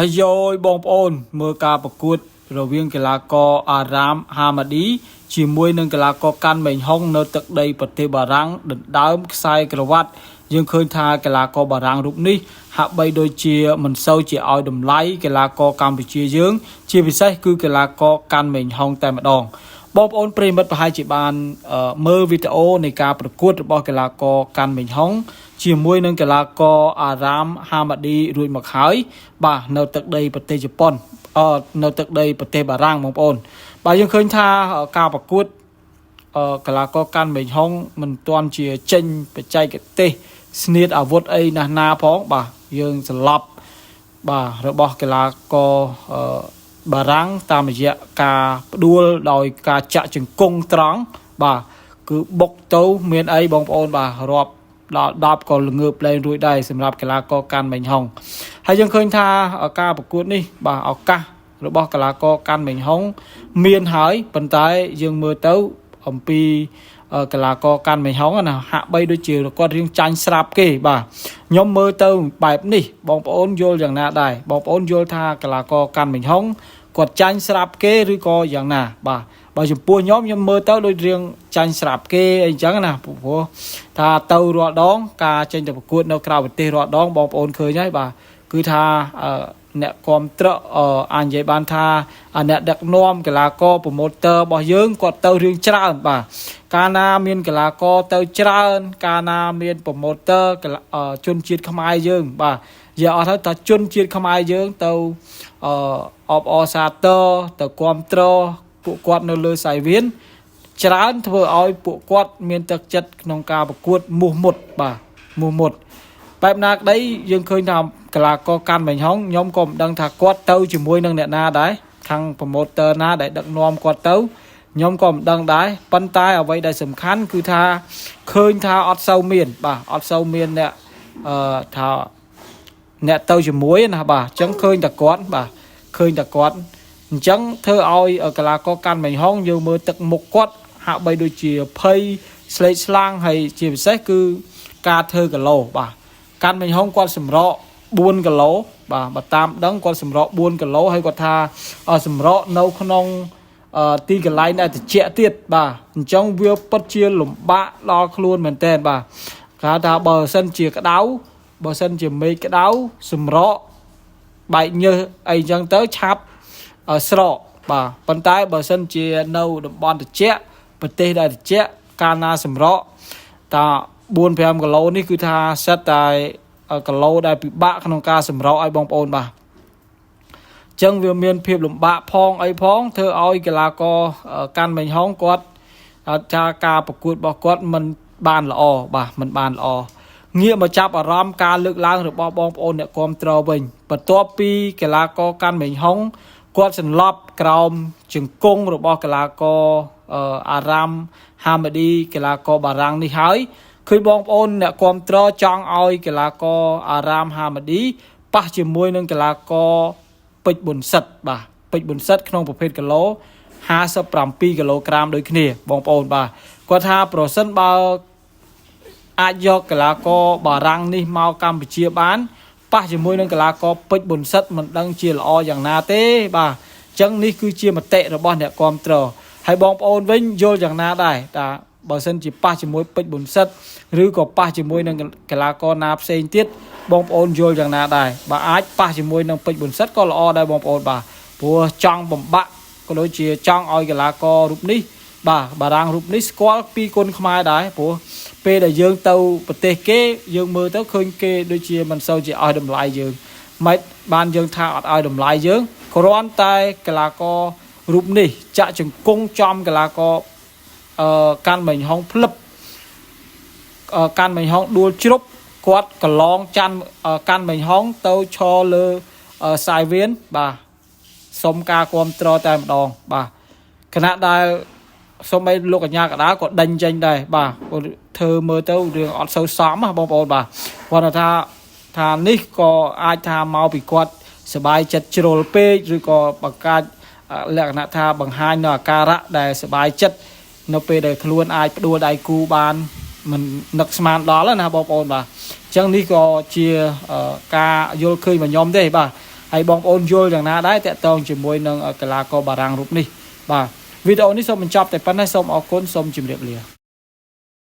ហើយយបងប្អូនមើលការប្រកួតរវាងកីឡាករអារ៉ាមហាម៉ាឌីជាមួយនឹងកីឡាករកាន់មេងហុងនៅទឹកដីប្រទេសបារាំងដណ្ដើមខ្សែក្រវ៉ាត់យើងឃើញថាកីឡាករបារាំងរូបនេះហាក់បីដូចជាមិនសូវជាឲ្យតម្លៃកីឡាករកម្ពុជាយើងជាពិសេសគឺកីឡាករកាន់មេងហុងតែម្ដងបងប្អូនប្រិមិត្តប្រហែលជាបានមើលវីដេអូនៃការប្រកួតរបស់កីឡាករកាន់មេងហុងជាមួយនឹងកីឡាករអារ៉ាមហាម៉ាឌីរួចមកហើយបាទនៅទឹកដីប្រទេសជប៉ុននៅទឹកដីប្រទេសបារាំងបងប្អូនបាទយើងឃើញថាការប្រកួតកីឡាករកាន់មេងហុងមិនទាន់ជាចេញបច្ចេកទេសស្នៀតអាវុធអីណាផងបាទយើងសន្លប់បាទរបស់កីឡាករបារាំងតាមរយៈការផ្ដួលដោយការចាក់ជង្គង់ត្រង់បាទគឺបុកទៅមានអីបងប្អូនបាទរាប់ដល់10ក៏ល្ងើបលែងរួចដែរសម្រាប់កីឡាករកាន់មេងហុងហើយយើងឃើញថាការប្រកួតនេះបាទឱកាសរបស់កីឡាករកាន់មេងហុងមានហើយប៉ុន្តែយើងមើលទៅអំពីកីឡាករកាន់មេងហុងណាហាក់បីដូចជាគាត់រៀងចាញ់ស្រាប់គេបាទខ្ញុំមើលទៅបែបនេះបងប្អូនយល់យ៉ាងណាដែរបងប្អូនយល់ថាកីឡាករកាន់មេងហុងគាត់ចាញ់ស្រាប់គេឬក៏យ៉ាងណាបាទបើចំពោះខ្ញុំមើលទៅដូចរៀងចាញ់ស្រាប់គេអីចឹងណាព្រោះថាទៅរាល់ដងការចេញទៅប្រកួតនៅក្រៅប្រទេសរាល់ដងបងប្អូនឃើញហើយបាទគឺថាអ្នកគ្រប់ត្រអាចនិយាយបានថាអ្នកដឹកនាំកីឡាករប្រម៉ូទ័ររបស់យើងគាត់ទៅរឿងច្រើនបាទកាលណាមានកីឡាករទៅច្រើនកាលណាមានប្រម៉ូទ័រជនជាតិខ្មែរយើងបាទនិយាយអត់ទៅជនជាតិខ្មែរយើងទៅអបអរសាទរទៅគ្រប់ត្រពួកគាត់នៅលើសាយវៀនច្រើនធ្វើឲ្យពួកគាត់មានទឹកចិត្តក្នុងការប្រកួតមោះមុតបាទមោះមុតបែបណាក្តីយើងឃើញថាកីឡាករកាន់មេងហុងខ្ញុំក៏មិនដឹងថាគាត់ទៅជាមួយនឹងអ្នកណាដែរខាងប្រម៉ូទ័រណាដែលដឹកនាំគាត់ទៅខ្ញុំក៏មិនដឹងដែរប៉ុន្តែអ្វីដែលសំខាន់គឺថាឃើញថាអត់សូវមានបាទអត់សូវមានអ្នកថាអ្នកទៅជាមួយណាបាទអញ្ចឹងឃើញតែគាត់បាទឃើញតែគាត់អញ្ចឹងធ្វើឲ្យកីឡាករកាន់មេងហុងយើងមើលទឹកមុខគាត់ហាក់បីដូចជាភ័យស្លេកស្លាំងហើយជាពិសេសគឺការធ្វើគីឡូបាទកាន់មេងហុងគាត់សម្រក4គីឡូបាទបើតាមដឹងគាត់សម្រក4គីឡូហើយគាត់ថាសម្រកនៅក្នុងទីកន្លែងដែលត្រជាក់ទៀតបាទអញ្ចឹងវាពិតជាលំបាកដល់ខ្លួនមែនតើបាទគេថាបើសិនជាក្តៅបើសិនជាមេឃក្តៅសម្រកបែកញើសអីអញ្ចឹងទៅឆាប់ស្រកបាទប៉ុន្តែបើសិនជានៅតំបន់ត្រជាក់ប្រទេសដែលត្រជាក់កាលណាសម្រកតា4-5គីឡូនេះគឺថាសិតតែគីឡូដែលពិបាកក្នុងការសម្រកឲ្យបងប្អូនបាទអញ្ចឹងវាមានភាពលំបាកផងអីផងធ្វើឲ្យកីឡាករកាន់មេងហុងគាត់ថាការប្រកួតរបស់គាត់មិនបានល្អបាទមិនបានល្អងាកមកចាប់អារម្មណ៍ការលើកឡើងរបស់បងប្អូនអ្នកគាំទ្រវិញបន្ទាប់ពីកីឡាករកាន់មេងហុងគាត់សន្លប់ក្រោមជង្គង់របស់កីឡាករអារ៉ាមហាម៉ាឌីកីឡាករបារាំងនេះហើយឃើញបងប្អូនអ្នកគាំទ្រចង់ឲ្យកីឡាករអារ៉ាមហាម៉ាឌីប៉ះជាមួយនឹងកីឡាករពេជ្រប៊ុនសិតបាទពេជ្រប៊ុនសិតក្នុងប្រភេទគីឡូ57គីឡូក្រាមដូចគ្នាបងប្អូនបាទគាត់ថាប្រសិនបើអាចយកកីឡាករបារាំងនេះមកកម្ពុជាបានប៉ះជាមួយនឹងកីឡាករពេជ្រប៊ុនសិតមិនដឹងជាល្អយ៉ាងណាទេបាទអញ្ចឹងនេះគឺជាមតិរបស់អ្នកគាំទ្រហើយបងប្អូនវិញយល់យ៉ាងណាដែរតាបើសិនជាប៉ះជាមួយពេជ្រប៊ុនសិតឬក៏ប៉ះជាមួយនឹងកីឡាករណាផ្សេងទៀតបងប្អូនយល់យ៉ាងណាដែរបើអាចប៉ះជាមួយនឹងពេជ្រប៊ុនសិតក៏ល្អដែរបងប្អូនបាទព្រោះចង់បំបាក់ក៏ដូចជាចង់ឲ្យកីឡាកររូបនេះបាទបារាំងរូបនេះស្គាល់ពីគុណខ្មែរដែរព្រោះពេលដែលយើងទៅប្រទេសគេយើងមើលទៅឃើញគេដូចជាមិនសូវជាឲ្យតម្លៃយើងមិនបានយើងថាអត់ឲ្យតម្លៃយើងគ្រាន់តែកីឡាកររូបនេះចាក់ជង្គង់ចំកីឡាករកាន់មេងហុងផ្លឹបកាន់មេងហុងដួលជ្រុបគាត់កន្លងចាន់កាន់មេងហុងទៅឈរលើសាយវៀនបាទសុំការគ្រប់គ្រងតែម្ដងបាទគណៈដែលសូម្បីលោកកញ្ញាកដាក៏ដេញចេញដែរបាទធ្វើមើលទៅរឿងអត់សូវសមណាបងប្អូនបាទគាត់ថានេះក៏អាចថាមកពីគាត់សบายចិត្តជ្រុលពេកឬក៏បង្កើតលក្ខណៈថាបង្ហាញនៅអាការៈដែលសบายចិត្តនៅពេលដែលខ្លួនអាចផ្ដួលដៃគូបានមិននឹកស្មានដល់ណាបងប្អូនបាទអញ្ចឹងនេះក៏ជាការយល់ឃើញរបស់ខ្ញុំទេបាទ ហើយបងប្អូនយល់យ៉ាងណាដែរតាក់ទងជាមួយនឹងកីឡាករបារាំងរូបនេះបាទវីដេអូនេះសូមបញ្ចប់តែប៉ុណ្ណេះសូមអរគុណសូមជម្រាបលា